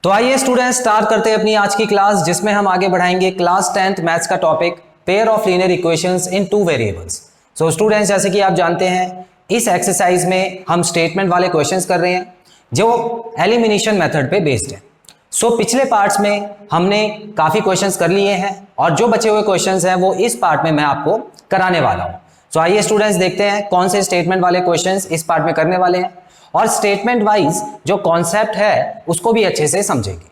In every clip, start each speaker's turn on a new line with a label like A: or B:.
A: तो आइए students start करते हैं अपनी आज की क्लास, जिसमें हम आगे बढ़ाएंगे क्लास 10th मैथ्स का topic pair of linear equations in two variables. So students, जैसे कि आप जानते हैं इस एक्सरसाइज में हम स्टेटमेंट वाले क्वेश्चंस कर रहे हैं जो एलिमिनेशन मेथड पे बेस्ड है। सो पिछले पार्ट्स में हमने काफी क्वेश्चंस कर लिए हैं और जो बचे हुए क्वेश्चंस हैं वो इस पार्ट में मैं आपको कराने वाला हूं। सो आइए स्टूडेंट्स देखते हैं कौन से स्टेटमेंट वाले क्वेश्चंस इस पार्ट में करने वाले हैं और स्टेटमेंट वाइज जो कॉन्सेप्ट है उसको भी अच्छे से समझेंगे।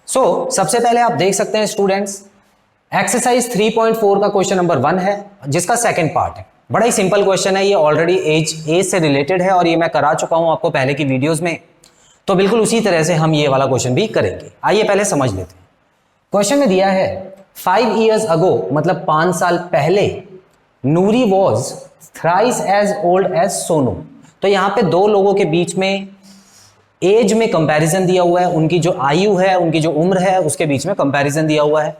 A: सो सबसे पहले आप देख सकते हैं स्टूडेंट्स, एक्सरसाइज 3.4 का क्वेश्चन नंबर 1 है जिसका सेकंड पार्ट है। बड़ा ही सिंपल क्वेश्चन है, ये ऑलरेडी एज से रिलेटेड है और ये मैं करा चुका हूं आपको पहले की वीडियोस में। तो बिल्कुल उसी तरह से हम ये वाला क्वेश्चन भी करेंगे। आइए पहले समझ लेते हैं। क्वेश्चन में दिया है 5 years ago, मतलब 5 साल पहले, Noori was thrice as old as Sonu. तो यहां पे दो लोगों के बीच में एज में कंपैरिजन दिया हुआ है, उनकी जो आयु है, उनकी जो उम्र है, उसके बीच में कंपैरिजन दिया हुआ है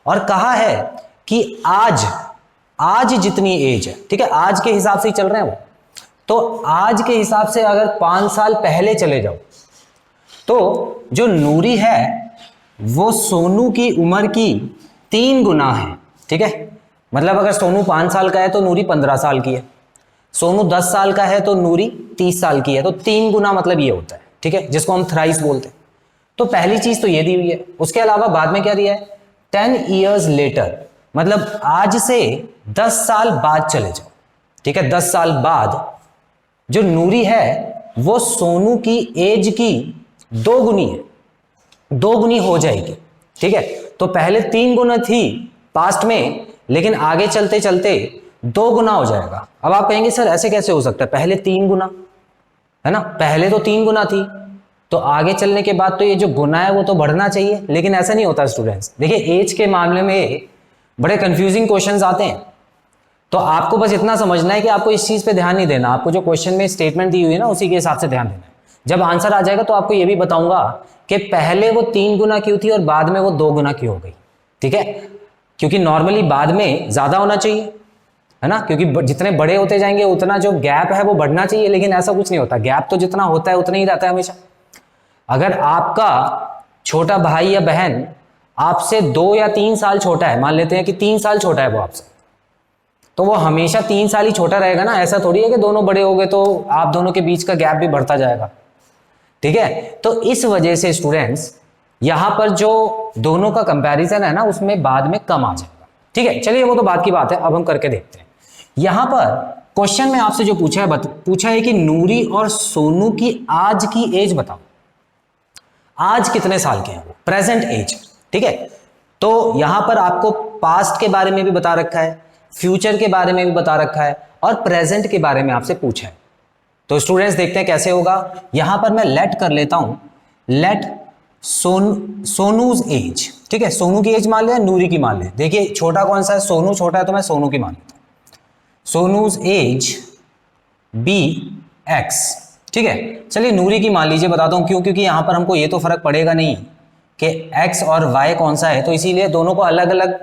A: और कहा है कि आज जितनी एज है, ठीक है, आज के हिसाब से ही चल रहे हैं वो, तो आज के हिसाब से अगर 5 साल पहले चले जाओ तो जो नूरी है वो सोनू की उम्र की 3 गुना है। ठीक है, मतलब अगर सोनू 5 साल का है तो नूरी 15 साल की है, सोनू 10 साल का है तो नूरी 30 साल की है, तो 3 गुना मतलब ये होता है। ठीक है, जिसको हम थ्राइस बोलते हैं। तो पहली चीज तो ये दी हुई है। उसके अलावा बाद में क्या दिया है, 10 years later, मतलब आज से 10 साल बाद चले जाओ। ठीक है, 10 साल बाद जो नूरी है वो सोनू की एज की 2 गुनी है, 2 गुनी हो जाएगी। ठीक है, तो पहले 3 गुना थी पास्ट में, लेकिन आगे चलते चलते 2 गुना हो जाएगा। अब आप कहेंगे सर ऐसे कैसे हो सकता है, पहले 3 गुना है ना, पहले तो 3 गुना थी तो आगे चलने के बाद तो ये जो गुना है वो तो बढ़ना चाहिए, लेकिन ऐसा नहीं होता स्टूडेंट्स। देखिए एज के मामले में बड़े कंफ्यूजिंग क्वेश्चंस आते हैं, तो आपको बस इतना समझना है कि आपको इस चीज पे ध्यान नहीं देना, आपको जो क्वेश्चन में स्टेटमेंट दी हुई है ना उसी के हिसाब से ध्यान देना है। जब आंसर आ जाएगा तो आपको ये भी बताऊंगा कि पहले वो 3 गुना क्यों थी और बाद में वो 2 गुना क्यों हो गई। ठीक है, क्योंकि नॉर्मली बाद में ज्यादा होना चाहिए, है ना, क्योंकि जितने बड़े होते जाएंगे उतना जो गैप है वो बढ़ना चाहिए, लेकिन ऐसा कुछ नहीं होता। गैप तो जितना होता है उतना ही रहता है हमेशा। अगर आपका छोटा भाई या बहन आपसे 2 या 3 साल छोटा है, मान लेते हैं कि 3 साल छोटा है वो आपसे, तो वो हमेशा 3 साल ही छोटा रहेगा ना। ऐसा थोड़ी है कि दोनों बड़े हो गए तो आप दोनों के बीच का गैप भी बढ़ता जाएगा। ठीक है, तो इस वजह से स्टूडेंट्स यहां पर जो दोनों का कंपैरिजन है ना उसमें बाद में कम आ जाएगा। ठीक है, चलिए वो तो बात की बात है, अब हम करके देखते हैं। यहां पर क्वेश्चन में आपसे जो पूछा है कि नूरी और सोनू की आज की एज बताओ, आज कितने साल के हैं वो, प्रेजेंट एज। ठीक है, तो यहां पर आपको पास्ट के बारे में भी बता रखा है, फ्यूचर के बारे में भी बता रखा है और प्रेजेंट के बारे में आपसे पूछा है। तो स्टूडेंट्स देखते हैं कैसे होगा। यहां पर मैं लेट कर लेता हूं, लेट सोनूज एज। ठीक है, सोनू की एज मान ले, नूरी की मान ले। देखिए छोटा कौन सा है, सोनू छोटा है तो मैं सोनू की मान लेता हूं। सोनूज एज बी एक्स। ठीक है, चलिए नूरी की मान लीजिए, बताता हूं क्यों, क्योंकि यहां पर हमको ये तो फर्क पड़ेगा नहीं कि एक्स और वाई कौन सा है, तो इसीलिए दोनों को अलग अलग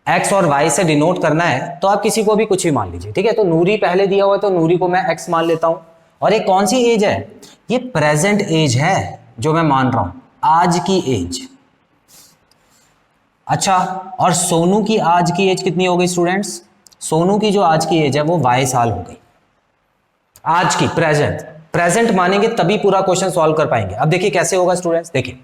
A: एक्स और वाई से डिनोट करना है, तो आप किसी को भी कुछ भी मान लीजिए। ठीक है, तो नूरी पहले दिया हुआ है तो नूरी को मैं एक्स मान लेता हूं। और ये कौन सी एज है, ये प्रेजेंट एज है जो मैं मान रहा हूं, आज की एज। अच्छा, और सोनू की आज की एज कितनी हो गई स्टूडेंट्स, सोनू की जो आज की एज है वो y साल हो गई। आज की प्रेजेंट मानेंगे तभी पूरा क्वेश्चन सॉल्व कर पाएंगे। अब देखिए कैसे होगा स्टूडेंट्स, देखिए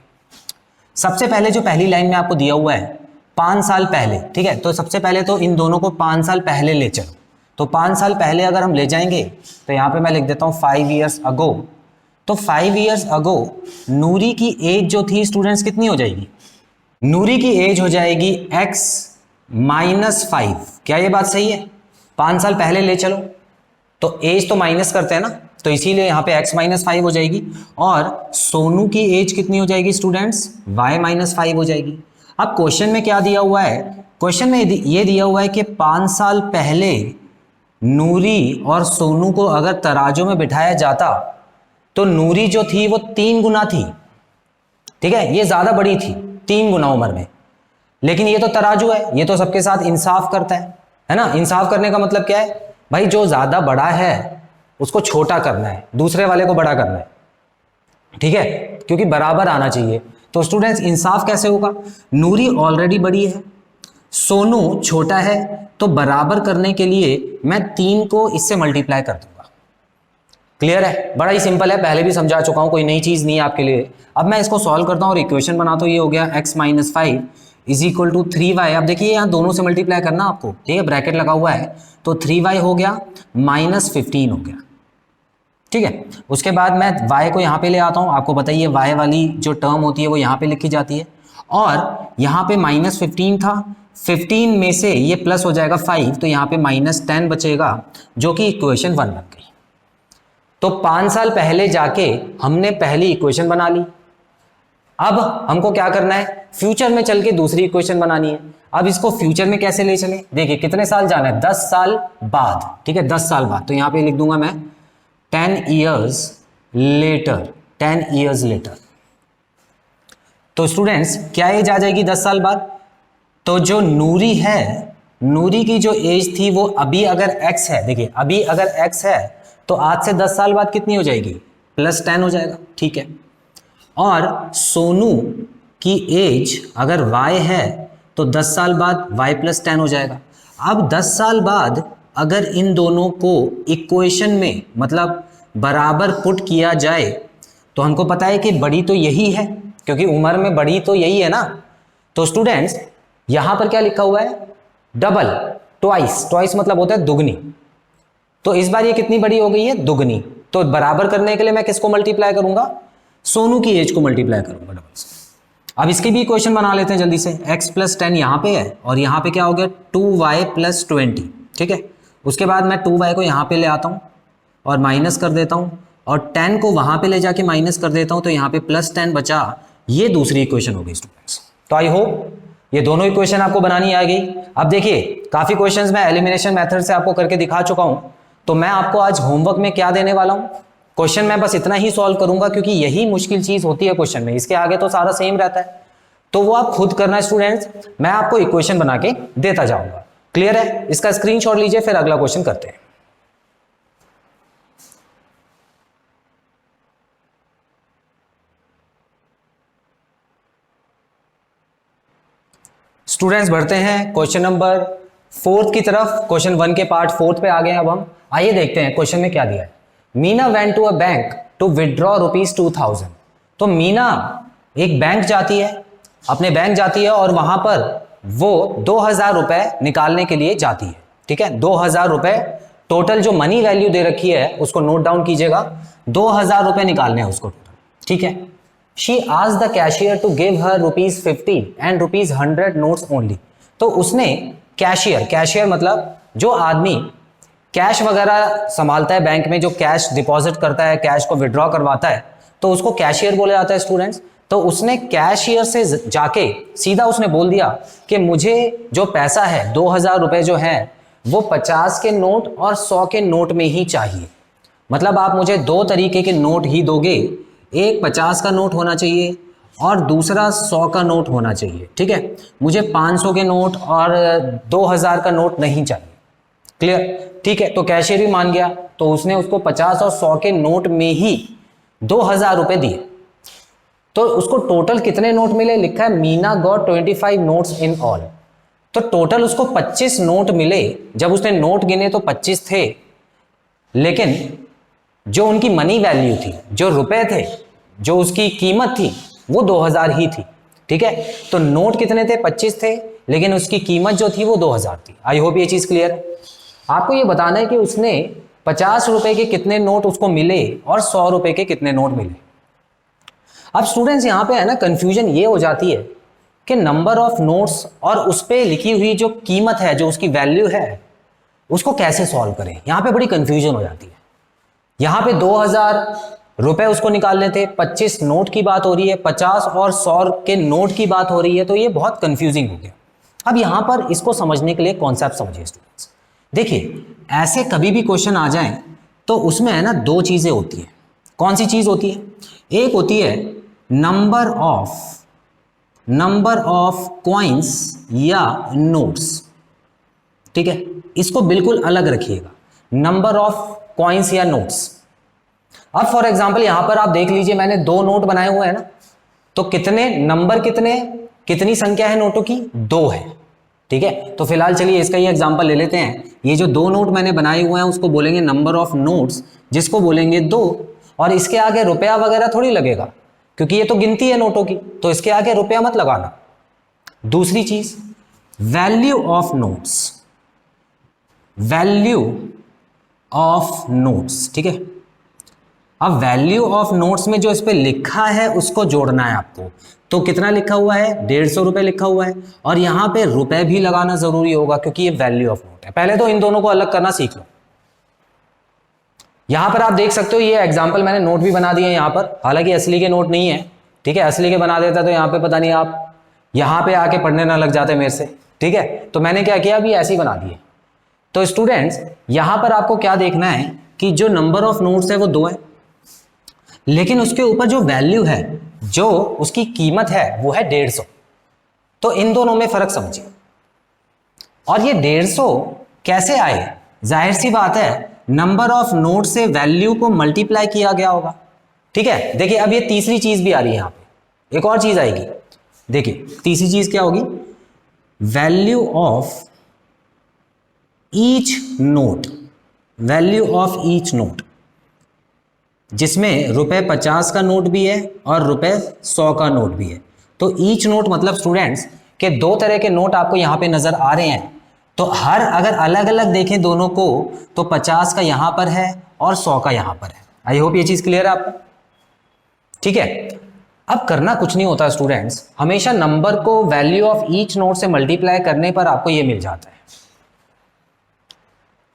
A: सबसे पहले जो पहली लाइन में आपको दिया हुआ है 5 साल पहले। ठीक है, तो सबसे पहले तो इन दोनों को 5 साल पहले ले चलो, तो 5 साल पहले अगर हम ले जाएंगे तो यहां पे मैं लिख देता हूं 5 years ago। तो 5 years ago नूरी की एज जो थी स्टूडेंट्स कितनी हो जाएगी, नूरी की एज हो जाएगी x -5। क्या ये बात सही है, 5 साल पहले ले चलो तो एज तो माइनस करते हैं ना, तो इसीलिए यहां पे x -5 हो जाएगी। और सोनू की एज कितनी हो जाएगी स्टूडेंट्स, y -5 हो जाएगी। अब क्वेश्चन में क्या दिया हुआ है, क्वेश्चन में ये दिया हुआ है कि 5 साल पहले नूरी और सोनू को अगर तराजू में बिठाया जाता तो नूरी जो थी वो 3 गुना थी। ठीक है, ये ज्यादा बड़ी थी 3 गुना उम्र में, लेकिन ये तो तराजू है, ये तो सबके साथ इंसाफ करता है ना। इंसाफ करने का मतलब क्या है भाई, जो ज्यादा बड़ा है उसको छोटा करना है, दूसरे वाले को बड़ा करना है। ठीक है, क्योंकि बराबर आना चाहिए। तो स्टूडेंट्स इंसाफ कैसे होगा, नूरी ऑलरेडी बड़ी है, सोनू छोटा है, तो बराबर करने के लिए मैं 3 को इससे मल्टीप्लाई कर दूंगा। क्लियर है, बड़ा ही सिंपल है, पहले भी समझा चुका हूं, कोई नई चीज नहीं है आपके लिए। अब मैं इसको सॉल्व करता हूं और इक्वेशन बनाता हूं। ये हो गया x minus 5 is equal to 3y। अब देखिए यहाँ दोनों से मल्टीप्लाई करना आपको, ठीक है, ब्रैकेट लगा हुआ है, तो 3y हो गया माइनस 15 हो गया। ठीक है, उसके बाद मैं y को यहाँ पे ले आता हूँ। आपको बताइए y वाली जो टर्म होती है वो यहाँ पे लिखी जाती है, और यहाँ पे माइनस 15 था, 15 में से ये प्लस हो जाएगा 5, तो यहाँ पे माइनस 10 बचेगा, जो कि इक्वेशन 1 बन गई। तो 5 साल पहले जाके हमने पहली इक्वेशन बना ली। अब हमको क्या करना है, फ्यूचर में चल के दूसरी इक्वेशन बनानी है। अब इसको फ्यूचर में कैसे ले चले, देखिए कितने साल जाना है, 10 साल बाद। ठीक है, 10 साल बाद, तो यहाँ पे लिख दूंगा मैं 10 years later, 10 years later। तो स्टूडेंट्स क्या एज आ जाएगी 10 साल बाद, तो जो नूरी है, नूरी की जो एज थी वो अभी अगर x है, देखिए अभी अगर x है तो आज से 10 साल बाद कितनी हो जाएगी, प्लस 10 हो जाएगा। ठीक है, और सोनू की एज अगर y है तो 10 साल बाद y प्लस 10 हो जाएगा। अब 10 साल बाद अगर इन दोनों को इक्वेशन में मतलब बराबर पुट किया जाए तो हमको पता है कि बड़ी तो यही है, क्योंकि उम्र में बड़ी तो यही है ना। तो स्टूडेंट्स यहां पर क्या लिखा हुआ है, डबल, ट्वाइस, ट्वाइस मतलब होता है दुगनी, तो इस बार ये कितनी बड़ी हो गई है, दुगनी। तो बराबर करने के लिए मैं किसको मल्टीप्लाई करूंगा, सोनू की एज को मल्टीप्लाई करूंगा डबल से। अब इसकी भी इक्वेशन बना लेते हैं जल्दी से। x प्लस 10 यहाँ पे है और यहाँ पे क्या हो गया 2y प्लस 20। ठीक है, उसके बाद मैं 2y को यहाँ पे ले आता हूँ और माइनस कर देता हूँ, और 10 को वहाँ पे ले जाके माइनस कर देता हूँ, तो यहाँ पे प्लस 10 बचा। ये दूसरी इक्वेशन हो गई स्टूडेंट्स। तो आई होप ये दोनों इक्वेशन आपको बनानी आ गई। अब देखिए काफ़ी क्वेश्चंस मैं एलिमिनेशन मेथड से आपको करके दिखा चुका हूँ, तो मैं आपको आज होमवर्क में क्या देने वाला हूँ, क्वेश्चन मैं बस इतना ही सॉल्व करूंगा, क्योंकि यही मुश्किल चीज होती है क्वेश्चन में, इसके आगे तो सारा सेम रहता है। तो वो आप खुद करना है स्टूडेंट्स, मैं आपको इक्वेशन बना के देता जाऊंगा। क्लियर है, इसका स्क्रीनशॉट लीजिए, फिर अगला क्वेश्चन करते हैं। स्टूडेंट्स बढ़ते हैं क्वेश्चन नंबर 4 की तरफ। क्वेश्चन 1 के पार्ट 4 पे आ गए। अब हम आइए देखते हैं क्वेश्चन में क्या दिया है। Meena went to a bank to withdraw ₹2000। तो मीना एक बैंक जाती है, अपने बैंक जाती है, और वहां पर वो 2000 रुपए निकालने के लिए जाती है। ठीक है, 2000 रुपए टोटल जो मनी वैल्यू दे रखी है उसको नोट डाउन कीजिएगा, 2000 रुपए निकालने हैं उसको टोटल। ठीक है, she asked the cashier to give her ₹50 and ₹100 notes only. तो उसने कैशियर, कैशियर मतलब जो आदमी कैश वगैरह संभालता है बैंक में, जो कैश डिपॉजिट करता है, कैश को विड्रॉ करवाता है, तो उसको कैशियर बोला जाता है स्टूडेंट्स। तो उसने कैशियर से जाके सीधा उसने बोल दिया कि मुझे जो पैसा है 2000 रुपए जो है वो 50 के नोट और 100 के नोट में ही चाहिए। मतलब आप मुझे 2 तरीके के नोट ही दोगे, एक 50 का नोट होना चाहिए और दूसरा 100 का नोट होना चाहिए। ठीक है, मुझे 500 के नोट और 2000 का नोट नहीं चाहिए। क्लियर, ठीक है। तो कैशियर भी मान गया, तो उसने उसको 50 और 100 के नोट में ही 2000 रुपए दिए। तो उसको टोटल कितने नोट मिले, लिखा है Meena got 25 notes in all. तो टोटल उसको 25 नोट मिले। जब उसने नोट गिने तो 25 थे, लेकिन जो उनकी मनी वैल्यू थी, जो रुपए थे, जो उसकी कीमत थी, वो 2000 ही थी। ठीक है, तो नोट कितने थे, 25 थे, लेकिन उसकी कीमत जो थी वो 2000 थी। आई होप ये चीज क्लियर है। आपको ये बताना है कि उसने 50 रुपए के कितने नोट उसको मिले और 100 रुपए के कितने नोट मिले। अब स्टूडेंट्स यहाँ पे है ना कंफ्यूजन ये हो जाती है कि नंबर ऑफ नोट्स और उस पर लिखी हुई जो कीमत है, जो उसकी वैल्यू है, उसको कैसे सॉल्व करें। यहाँ पे बड़ी कंफ्यूजन हो जाती है। यहाँ पे 2000 रुपए उसको निकालने थे, 25 नोट की बात हो रही है, 50 और 100 के नोट की बात हो रही है, तो ये बहुत कंफ्यूजिंग हो गया। अब यहाँ पर इसको समझने के लिए कॉन्सेप्ट समझिए स्टूडेंट्स। देखिए ऐसे कभी भी क्वेश्चन आ जाए तो उसमें है ना 2 चीजें होती हैं। कौन सी चीज होती है, एक होती है नंबर ऑफ कॉइन्स या नोट्स। ठीक है, इसको बिल्कुल अलग रखिएगा, नंबर ऑफ कॉइन्स या नोट्स। अब फॉर एग्जाम्पल यहां पर आप देख लीजिए, मैंने 2 नोट बनाए हुए हैं ना, तो कितने नंबर, कितनी संख्या है नोटों की? 2 है। ठीक है, तो फिलहाल चलिए इसका ही एग्जांपल ले लेते हैं। ये जो 2 नोट मैंने बनाए हुए हैं उसको बोलेंगे नंबर ऑफ नोट्स, जिसको बोलेंगे 2, और इसके आगे रुपया वगैरह थोड़ी लगेगा क्योंकि ये तो गिनती है नोटों की, तो इसके आगे रुपया मत लगाना। दूसरी चीज, value of notes, value of notes. ठीक है, अब वैल्यू ऑफ नोट्स में जो इस पे लिखा है उसको जोड़ना है आपको। तो कितना लिखा हुआ है? 150 रुपए लिखा हुआ है, और यहां पे रुपए भी लगाना जरूरी होगा क्योंकि ये वैल्यू ऑफ नोट है। पहले तो इन दोनों को अलग करना सीख लो। यहां पर आप देख सकते हो ये एग्जांपल मैंने नोट भी बना दिए यहां पर, हालांकि असली के नोट नहीं है। ठीक है, असली के बना देता तो यहां पे पता नहीं आप यहां पे आके पढ़ने ना लग जाते मेरे से। ठीक है, तो मैंने क्या किया, अभी ऐसे ही बना दिए। तो स्टूडेंट्स यहां पर आपको क्या देखना है कि जो नंबर ऑफ नोट्स है वो 2 है, लेकिन उसके ऊपर जो वैल्यू है, जो उसकी कीमत है वो है 150। तो इन दोनों में फर्क समझिए। और ये 150 कैसे आए? जाहिर सी बात है, नंबर ऑफ नोट से वैल्यू को मल्टीप्लाई किया गया होगा। ठीक है, देखिए अब ये तीसरी चीज भी आ रही है यहां पे, एक और चीज आएगी। देखिए तीसरी चीज क्या होगी? Value of each note, value of each note, जिसमें ₹50 का नोट भी है और ₹100 का नोट भी है। तो ईच नोट मतलब स्टूडेंट्स के 2 तरह के नोट आपको यहां पे नजर आ रहे हैं। तो हर अगर अलग अलग देखें दोनों को, तो 50 का यहां पर है और 100 का यहां पर है। आई होप ये चीज क्लियर है आपको। ठीक है, अब करना कुछ नहीं होता स्टूडेंट्स, हमेशा नंबर को वैल्यू ऑफ ईच नोट से मल्टीप्लाई करने पर आपको ये मिल जाता है।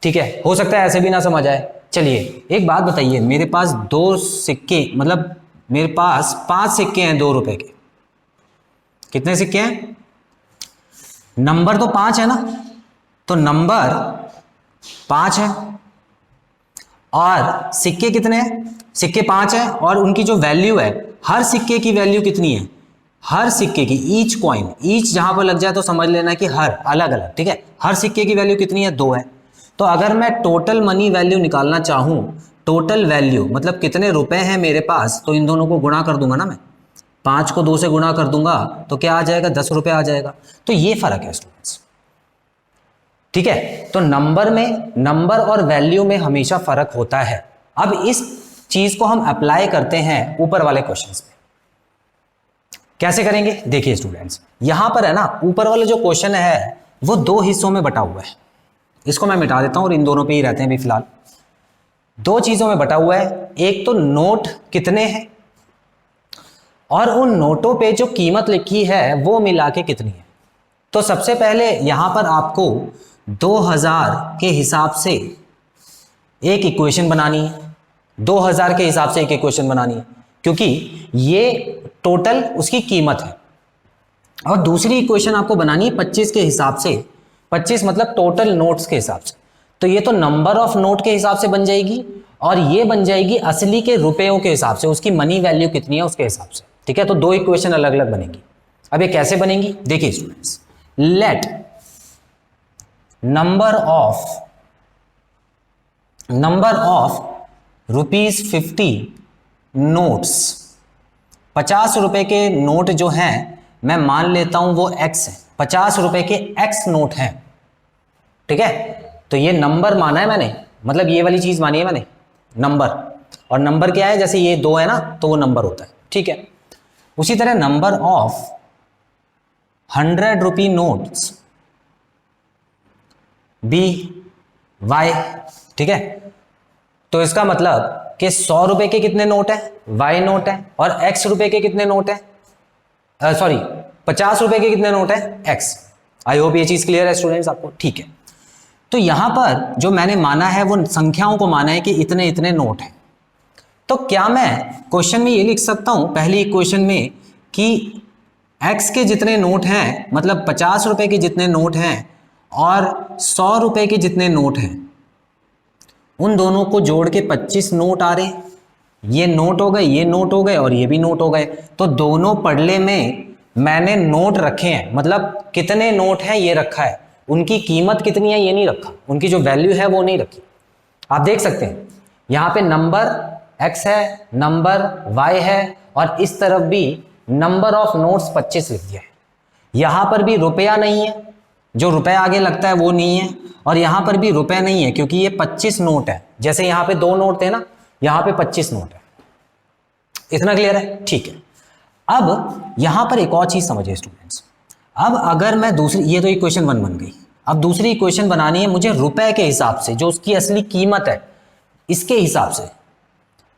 A: ठीक है, हो सकता है ऐसे भी ना समझ आए। चलिए एक बात बताइए, मेरे पास 2 सिक्के, मतलब मेरे पास 5 सिक्के हैं 2 रुपए के। कितने सिक्के हैं? नंबर तो 5 है ना, तो नंबर 5 है और सिक्के कितने हैं? सिक्के 5 है, और उनकी जो वैल्यू है, हर सिक्के की वैल्यू कितनी है? हर सिक्के की, ईच कॉइन, ईच जहां पर लग जाए तो समझ लेना कि हर, अलग अलग। ठीक है, हर सिक्के की वैल्यू कितनी है? 2 है। तो अगर मैं टोटल मनी वैल्यू निकालना चाहूं, टोटल वैल्यू मतलब कितने रुपए हैं मेरे पास, तो इन दोनों को गुणा कर दूंगा ना मैं, 5 को 2 से गुणा कर दूंगा तो क्या आ जाएगा? 10 रुपए आ जाएगा। तो ये फर्क है स्टूडेंट्स। ठीक है, तो नंबर में, नंबर और वैल्यू में हमेशा फर्क होता है। अब इस चीज को हम अप्लाई करते हैं ऊपर वाले क्वेश्चंस में। कैसे करेंगे? देखिए स्टूडेंट्स, यहां पर है ना, ऊपर वाला जो क्वेश्चन है वो 2 हिस्सों में बटा हुआ है। इसको मैं मिटा देता हूं और इन दोनों पे ही रहते हैं अभी फिलहाल। 2 चीजों में बटा हुआ है, एक तो नोट कितने हैं और उन नोटों पे जो कीमत लिखी है वो मिला के कितनी है। तो सबसे पहले यहां पर आपको 2000 के हिसाब से एक इक्वेशन बनानी है। 2000 के हिसाब से एक इक्वेशन बनानी है क्योंकि ये टोटल उसकी कीमत है। और दूसरी इक्वेशन आपको बनानी है 25 के हिसाब से। 25 मतलब टोटल नोट्स के हिसाब से। तो ये तो नंबर ऑफ नोट के हिसाब से बन जाएगी, और ये बन जाएगी असली के रुपयों के हिसाब से, उसकी मनी वैल्यू कितनी है उसके हिसाब से। ठीक है, तो 2 इक्वेशन अलग अलग बनेगी। अब ये कैसे बनेगी? देखिए students, let number of ₹50 notes, 50 रुपए के नोट जो हैं मैं मान लेता हूं वो x है, 50 रुपए के x नोट हैं। ठीक है, तो ये नंबर माना है मैंने, मतलब ये वाली चीज मानी है मैंने, नंबर। और नंबर क्या है? जैसे ये 2 है ना, तो वो नंबर होता है। ठीक है, उसी तरह नंबर ऑफ ₹100 नोट्स BY। ठीक है, तो इसका मतलब कि 100 रुपए के कितने नोट है? Y नोट है, और X रुपए के कितने नोट है? 50 रुपए के कितने नोट है? X। आई होप ये चीज क्लियर है स्टूडेंट्स आपको। ठीक है, तो यहां पर जो मैंने माना है वो संख्याओं को माना है कि इतने इतने नोट हैं। तो क्या मैं क्वेश्चन में ये लिख सकता हूं पहली इक्वेशन में कि X के जितने नोट हैं, मतलब 50 रुपए के जितने नोट हैं और 100 रुपए के जितने नोट हैं, उन दोनों को जोड़ के 25 नोट आ रहे हैं। ये नोट हो गए, ये नोट हो गए, और ये भी नोट हो गए। तो दोनों पड़ले में मैंने नोट रखे हैं, मतलब कितने नोट हैं ये रखा है, उनकी कीमत कितनी है ये नहीं रखा, उनकी जो वैल्यू है वो नहीं रखी। आप देख सकते हैं यहाँ पे नंबर x है, नंबर y है, और इस तरफ भी नंबर ऑफ नोट्स 25 लिख दिया है। यहां पर भी रुपया नहीं है, जो रुपया आगे लगता है वो नहीं है, और यहां पर भी रुपया नहीं है क्योंकि ये 25 नोट है। जैसे यहां पे 2 नोट थे ना, यहां पे 25 नोट है। इतना क्लियर है? ठीक है। अब यहां पर एक और चीज समझिए स्टूडेंट्स। अब अगर मैं दूसरी, ये तो इक्वेशन 1 बन गई, अब दूसरी इक्वेशन बनानी है मुझे रुपए के हिसाब से, जो उसकी असली कीमत है इसके हिसाब से।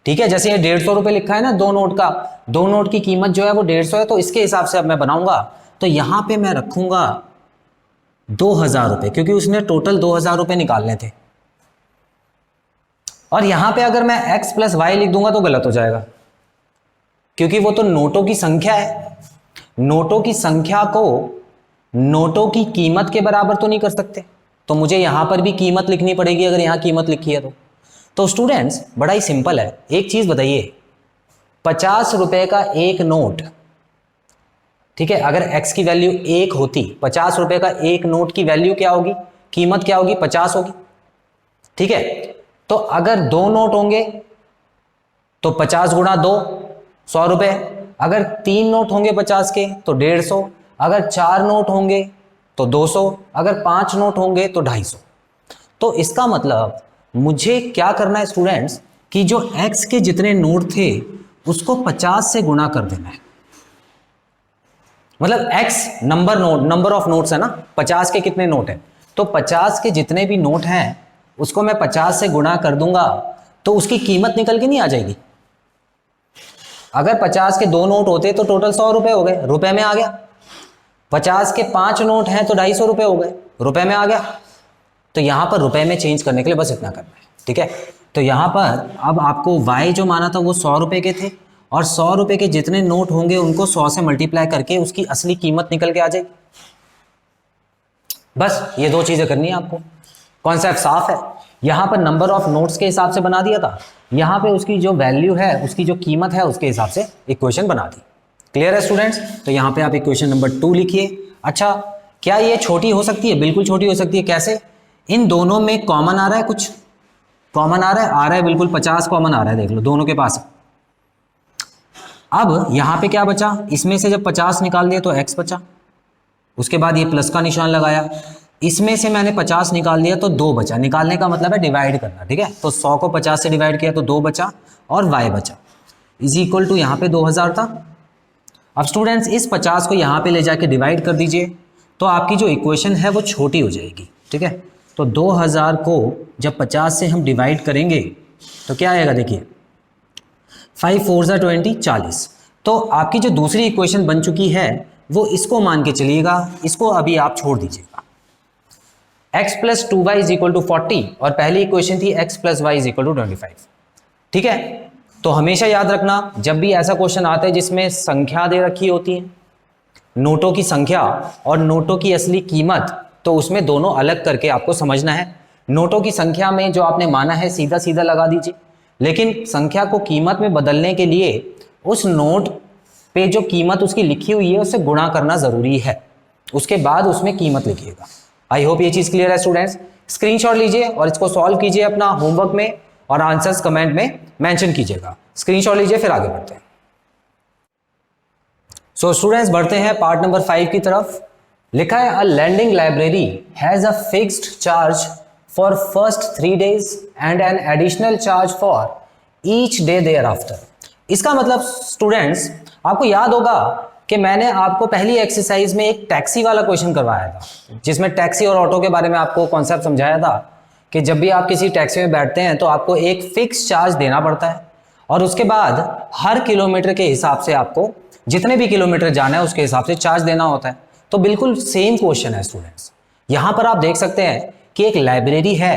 A: ठीक है, जैसे ये 150 रुपए लिखा है ना, 2 नोट का, 2 नोट की कीमत जो है वो 150 है, तो इसके हिसाब से अब मैं बनाऊंगा। तो यहां पे मैं रखूंगा 2000 रुपए, क्योंकि उसने टोटल 2000 रुपए निकालने थे। और यहां पे अगर मैं x प्लस वाई लिख दूंगा तो गलत हो जाएगा, क्योंकि वो तो नोटों की संख्या है। नोटों की संख्या को नोटों की कीमत के बराबर तो नहीं कर सकते, तो मुझे यहां पर भी कीमत लिखनी पड़ेगी अगर यहां कीमत लिखी है तो स्टूडेंट्स बड़ा ही सिंपल है। एक चीज बताइए, 50 रुपए का एक नोट, ठीक है, अगर x की वैल्यू 1 होती, 50 रुपए का एक नोट की वैल्यू क्या होगी, कीमत क्या होगी, 50 होगी। ठीक है, तो अगर 2 नोट होंगे तो 50 गुणा 2 100 रुपए, अगर 3 नोट होंगे 50 के तो 150, अगर 4 नोट होंगे तो 200, अगर 5 नोट होंगे तो 250। तो इसका मतलब मुझे क्या करना है स्टूडेंट्स, कि जो x के जितने नोट थे उसको 50 से गुणा कर देना है। मतलब x नंबर ऑफ नोट्स है ना, 50 के कितने नोट हैं, तो 50 के जितने भी नोट हैं उसको मैं 50 से गुणा कर दूंगा, तो उसकी कीमत निकल के नहीं आ जाएगी। अगर 50 के 2 नोट होते तो टोटल 100 रुपए हो गए, रुपए में आ गया। 50 के 5 नोट हैं तो 250 रुपए हो गए, रुपए में आ गया। तो यहां पर रुपए में चेंज करने के लिए बस इतना करना है। ठीक है, तो यहां पर अब आपको y जो माना था वो 100 रुपए के थे, और 100 रुपए के जितने नोट होंगे उनको 100 से मल्टीप्लाई करके उसकी असली कीमत निकल के आ जाएगी। बस ये 2 चीजें करनी है आपको। कॉन्सेप्ट साफ है। यहां पर नंबर ऑफ नोट्स के हिसाब से बना दिया था, यहां पे उसकी जो वैल्यू है, उसकी जो कीमत है उसके हिसाब से इक्वेशन बना दी। क्लियर है स्टूडेंट्स? तो यहां पे आप इक्वेशन नंबर 2 लिखिए। अच्छा, क्या ये छोटी हो सकती है? बिल्कुल छोटी हो सकती है। कैसे? इन दोनों में कॉमन आ रहा है, कुछ कॉमन आ रहा है बिल्कुल 50 कॉमन आ रहा है, देख लो दोनों के पास। अब यहां पे क्या बचा, इसमें से जब 50 निकाल दिया तो x बचा, उसके बाद ये प्लस का निशान लगाया, इसमें से मैंने 50 निकाल दिया तो 2 बचा। निकालने का मतलब है डिवाइड करना। ठीक है, तो 100 को 50 से डिवाइड किया तो 2 बचा, और y बचा इज इक्वल टू यहाँ पे 2000 था। अब स्टूडेंट्स इस 50 को यहाँ पे ले जाके डिवाइड कर दीजिए, तो आपकी जो इक्वेशन है वो छोटी हो जाएगी। ठीक है, तो 2000 को जब 50 से हम डिवाइड करेंगे तो क्या आएगा, देखिए 5 4 ज़ा 20 40। तो आपकी जो दूसरी इक्वेशन बन चुकी है वो इसको मान के चलिएगा, इसको अभी आप छोड़ दीजिएगा। x plus 2y is equal to 40, और पहली इक्वेशन थी x plus Y is equal to 25। ठीक है, तो हमेशा याद रखना जब भी ऐसा क्वेश्चन आता है जिसमें संख्या दे रखी होती है, नोटों की संख्या और नोटों की असली कीमत, तो उसमें दोनों अलग करके आपको समझना है। नोटों की संख्या में जो आपने माना है सीधा सीधा लगा दीजिए, लेकिन संख्या को कीमत में बदलने के लिए उस नोट पे जो कीमत उसकी लिखी हुई है उससे गुणा करना जरूरी है, उसके बाद उसमें कीमत लिखिएगा। आई होप ये चीज क्लियर है स्टूडेंट्स। स्क्रीनशॉट लीजिए और इसको सॉल्व कीजिए अपना होमवर्क में, और आंसर्स कमेंट में मेंशन कीजिएगा। स्क्रीनशॉट लीजिए, फिर आगे बढ़ते हैं। सो स्टूडेंट्स बढ़ते हैं पार्ट नंबर 5 की तरफ। लिखा है a landing library has a fixed charge for first 3 days and an additional charge for each day thereafter. इसका मतलब स्टूडेंट्स आपको याद होगा कि मैंने आपको पहली एक्सरसाइज में एक टैक्सी वाला क्वेश्चन करवाया था, जिसमें टैक्सी और ऑटो के बारे में आपको कॉन्सेप्ट समझाया था कि जब भी आप किसी टैक्सी में बैठते हैं तो आपको एक फिक्स चार्ज देना पड़ता है, और उसके बाद हर किलोमीटर के हिसाब से आपको जितने भी किलोमीटर जाना है उसके हिसाब से चार्ज देना होता है। तो बिल्कुल सेम क्वेश्चन है स्टूडेंट्स। यहां पर आप देख सकते हैं कि एक लाइब्रेरी है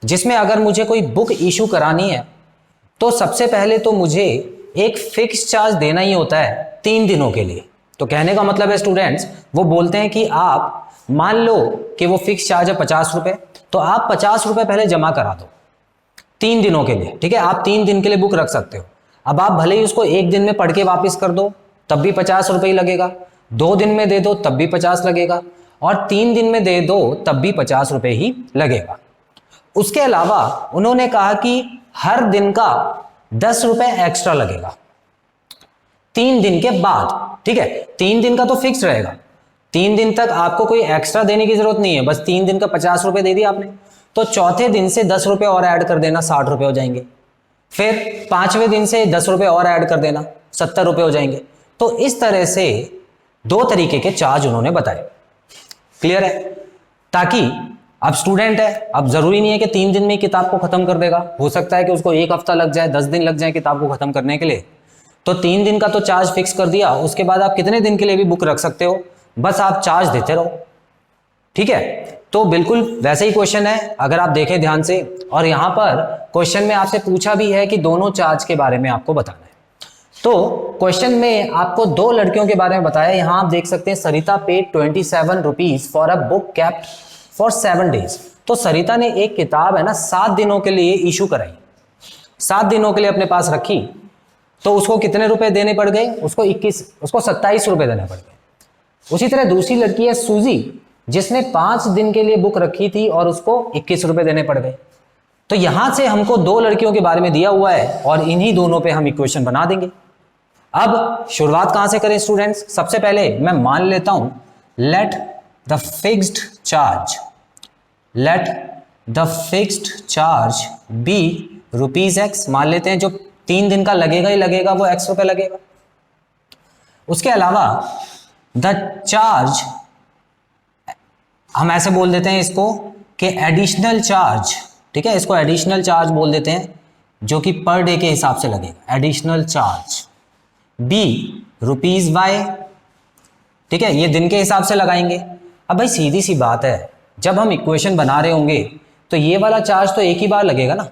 A: जिसमें अगर मुझे कोई बुक इशू करानी है तो सबसे पहले तो मुझे एक फिक्स चार्ज देना ही होता है 3 दिनों के लिए। तो कहने का मतलब है स्टूडेंट्स, वो बोलते हैं कि आप मान लो कि वो फिक्स चार्ज है 50 रुपए, तो आप 50 रुपए पहले जमा करा दो 3 दिनों के लिए। ठीक है, आप 3 दिन के लिए बुक रख सकते हो। अब आप भले ही उसको 1 दिन में पढ़ के वापस कर दो तब भी 50 रुपए ही लगेगा, 2 दिन में दे दो तब भी 50 लगेगा, और 3 दिन में दे दो तब भी 50 रुपए ही लगेगा। उसके अलावा उन्होंने कहा कि हर दिन का ₹10 एक्स्ट्रा लगेगा 3 दिन के बाद। ठीक है, 3 दिन का तो फिक्स रहेगा, 3 दिन तक आपको कोई एक्स्ट्रा देने की जरूरत नहीं है, बस 3 दिन का ₹50 दे दिया आपने, तो चौथे दिन से ₹10 और ऐड कर देना, ₹60 हो जाएंगे। फिर 5वें दिन से ₹10 और ऐड कर देना, ₹70 हो जाएंगे। तो इस तरह से 2 तरीके के चार्ज उन्होंने बताए। क्लियर है? ताकि अब स्टूडेंट है, अब जरूरी नहीं है कि 3 दिन में किताब को खत्म कर देगा, हो सकता है कि उसको 1 हफ्ता लग जाए, 10 दिन लग जाए किताब को खत्म करने के लिए। तो 3 दिन का तो चार्ज फिक्स कर दिया, उसके बाद आप कितने दिन के लिए भी बुक रख सकते हो, बस आप चार्ज देते रहो। ठीक है, तो बिल्कुल वैसे ही क्वेश्चन है अगर आप देखें ध्यान से। और यहां पर क्वेश्चन में आपसे पूछा भी है कि दोनों चार्ज के बारे में आपको बताना है। तो क्वेश्चन में आपको 2 लड़कियों के बारे में बताया। यहां आप देख सकते हैं Sarita paid ₹27 for a book kept for 7 days. तो सरिता ने एक किताब है ना 7 दिनों के लिए इशू कराई, 7 दिनों के लिए अपने पास रखी, तो उसको कितने रुपए देने पड़ गए, उसको ₹27 देने पड़ गए। उसी तरह दूसरी लड़की है सूजी, जिसने 5 दिन के लिए बुक रखी थी और उसको ₹21 देने पड़ गए। तो यहां से हमको 2 लड़कियों के बारे में दिया हुआ है और इन्हीं दोनों पे हम इक्वेशन बना देंगे। अब शुरुआत कहां से करें स्टूडेंट्स? सबसे पहले मैं मान लेता हूं let the fixed charge be ₹X। मान लेते हैं जो 3 दिन का लगेगा ही लगेगा वो ₹X लगेगा। उसके अलावा द चार्ज, हम ऐसे बोल देते हैं इसको कि एडिशनल चार्ज, ठीक है, इसको एडिशनल चार्ज बोल देते हैं, जो कि पर डे के हिसाब से लगेगा, एडिशनल चार्ज बी ₹Y। ठीक है, ये दिन के हिसाब से लगाएंगे। अब भाई सीधी सी बात है, जब हम इक्वेशन बना रहे होंगे तो ये वाला चार्ज तो एक ही बार लगेगा ना,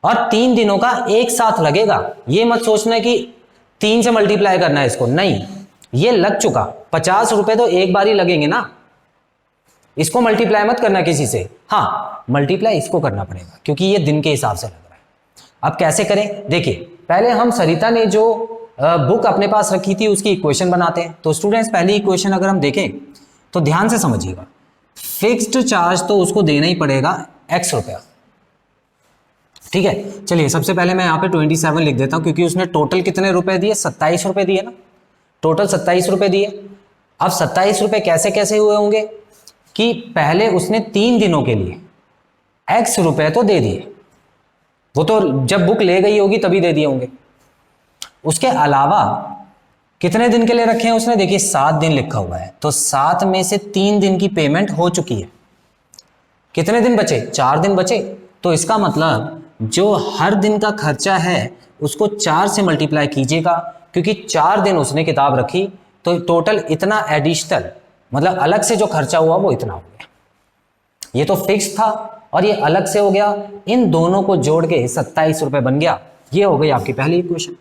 A: और 3 दिनों का एक साथ लगेगा। ये मत सोचना कि 3 से मल्टीप्लाई करना है इसको, नहीं, ये लग चुका, ₹50 तो एक बार ही लगेंगे ना, इसको मल्टीप्लाई मत करना किसी से। हाँ, मल्टीप्लाई इसको करना पड़ेगा क्योंकि ये दिन के हिसाब से लग रहा है। अब कैसे करें? देखिए, पहले हम सरिता ने जो बुक अपने पास रखी थी उसकी इक्वेशन बनाते हैं। तो स्टूडेंट्स पहली इक्वेशन अगर हम देखें तो ध्यान से समझिएगा, फिक्स्ड चार्ज तो उसको देना ही पड़ेगा ₹X। ठीक है, चलिए सबसे पहले मैं यहाँ पे 27 लिख देता हूँ क्योंकि उसने टोटल कितने रुपए दिए, ₹27 दिए ना, टोटल ₹27 दिए। अब ₹27 कैसे कैसे हुए होंगे कि पहले उसने 3 दिनों के लिए ₹X तो दे दिए, वो तो जब बुक ले गई होगी तभी दे दिए होंगे। उसके अलावा कितने दिन के लिए रखे हैं उसने? देखिए 7 दिन लिखा हुआ है, तो 7 में से 3 दिन की पेमेंट हो चुकी है। कितने दिन बचे? 4 दिन बचे। तो इसका मतलब जो हर दिन का खर्चा है उसको 4 से मल्टीप्लाई कीजिएगा, क्योंकि 4 दिन उसने किताब रखी, तो टोटल इतना एडिशनल, मतलब अलग से जो खर्चा हुआ वो इतना हो गया। ये तो फिक्स था और ये अलग से हो गया, इन दोनों को जोड़ के ₹27 बन गया। ये हो गई आपकी पहली इक्वेशन।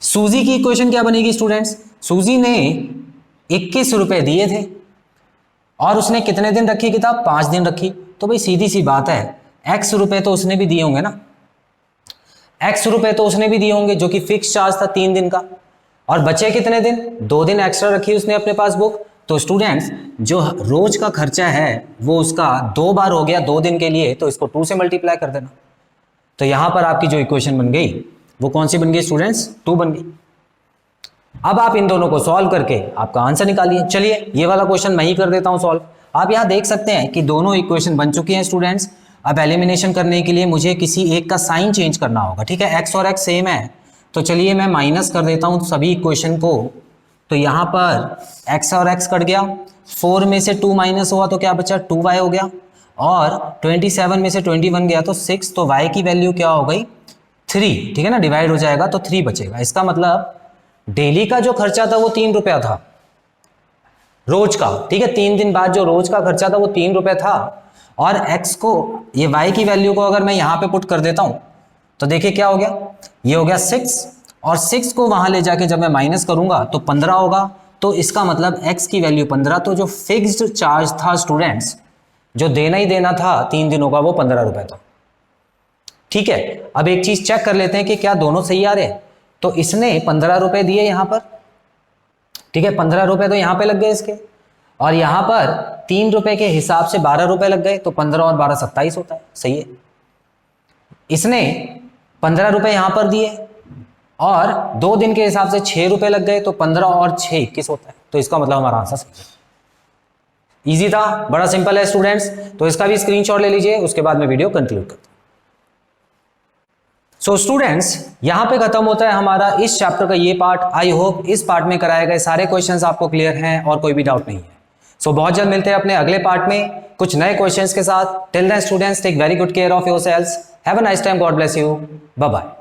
A: सूजी की इक्वेशन क्या बनेगी स्टूडेंट्स? सूजी ने ₹21 दिए थे और उसने कितने दिन रखी किताब? 5 दिन रखी। तो भाई सीधी सी बात है, ₹X तो उसने भी दिए होंगे ना, ₹X तो उसने भी दिए होंगे, जो कि फिक्स चार्ज था 3 दिन का। और बचे कितने दिन? 2 दिन एक्स्ट्रा रखी उसने अपने पास बुक। तो स्टूडेंट्स जो रोज का खर्चा है वो उसका 2 बार हो गया 2 दिन के लिए, तो इसको 2 से मल्टीप्लाई कर देना। तो यहां पर आपकी जो इक्वेशन बन गई वो कौन सी बन गई स्टूडेंट्स? 2 बन गई। अब आप इन दोनों को सॉल्व करके आपका आंसर निकालिए। चलिए ये वाला क्वेश्चन मैं ही कर देता हूं सॉल्व। आप यहां देख सकते हैं कि दोनों इक्वेशन बन चुकी हैं स्टूडेंट्स। अब एलिमिनेशन करने के लिए मुझे किसी एक का साइन चेंज करना होगा। ठीक है, x और x सेम है, तो चलिए मैं माइनस कर देता हूं सभी इक्वेशन को। तो यहां पर x और x कट गया, 4 में से 2 माइनस हुआ तो क्या बचा? 2y हो गया, और 27 में से 21 गया तो 6, तो y की वैल्यू क्या हो गई? 3। ठीक है ना, डिवाइड हो जाएगा तो 3 बचेगा। इसका मतलब डेली का जो खर्चा था वो ₹3 था, रोज का। ठीक है, 3 दिन बाद जो रोज का खर्चा था वो ₹3 था, और x को, ये y की वैल्यू को अगर मैं यहां पे पुट कर देता हूं तो देखिए क्या हो गया, ये हो गया 6, और 6 को वहां ले जाके जब मैं माइनस करूंगा तो 15 होगा। तो इसका मतलब x की वैल्यू 15, तो जो फिक्स्ड चार्ज था स्टूडेंट्स, जो देना ही देना था 3 दिनों का, वो ₹15 था। ठीक है, अब एक चीज चेक कर लेते हैं कि क्या दोनों सही आ रहे हैं। तो इसने ₹15 दिए यहां पर, ठीक है, ₹15 तो यहां पे लग गए इसके, और यहां पर ₹3 के हिसाब से ₹12 लग गए, तो 15 और 12 27 होता है। सही है, इसने 15 रुपए यहां पर दिए और 2 दिन के हिसाब से 6 रुपए लग गए, तो 15 और 6 21 होता है। तो इसका मतलब हमारा आंसर सही है। इजी था, बड़ा सिंपल है स्टूडेंट्स। तो इसका भी स्क्रीनशॉट ले लीजिए, उसके बाद मैं वीडियो कंक्लूड करता हूं। सो स्टूडेंट्स, यहां पे खत्म होता है हमारा इस चैप्टर का ये पार्ट। आई होप इस पार्ट में कराए गए सारे क्वेश्चंस आपको क्लियर हैं और कोई भी डाउट नहीं है। सो बहुत जल्द मिलते हैं अपने अगले पार्ट में कुछ नए क्वेश्चंस के साथ। Till then students, take very good care of yourselves. Have a nice time, God bless you, bye bye.